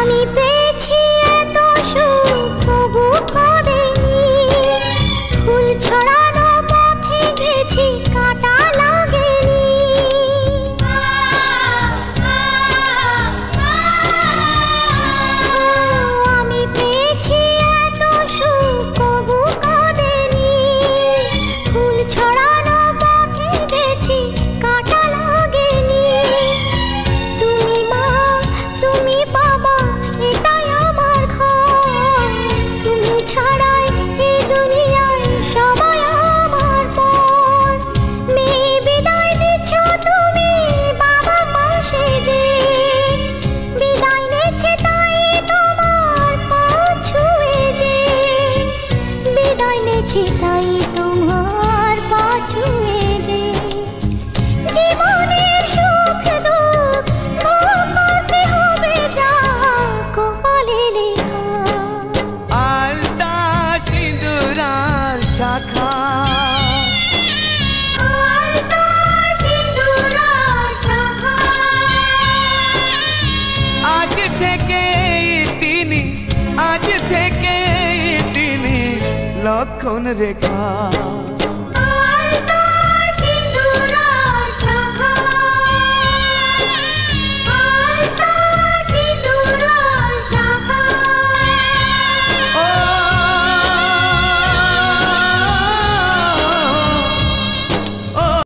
আমি পেয়েছি এত সুখ তবু করেনি, ফুল ছড়ানো পথে গেছি কাঁটা লাগেনি। আমি পেয়েছি এত সুখ তবু করেনি, ফুল ছড়ানো পথে গেছি কাঁটা লাগেনি। তুমি মা তুমি বাবা এটাই আমার ঘর, তুমি ছাড়াই এই দুনিয়ায় সবাই আমার পর। মেয়ে বিদায় দিচ্ছ তুমি বাবা মা সেজে, বিদায় নিচ্ছে তাই তোমার পা ছুঁয়ে যে, বিদায় নিচ্ছে তাই তোমার পা ছুঁয়ে যে। জীবনের সুখ দুঃখ ভোগ করতে হবে যা কপালে লেখা। আলতা সিঁদুর আর শাখা, আলতা সিঁদুর আর শাখা, আজ থেকে তিনি, আজ থেকে তিনি লক্ষণ রেখা।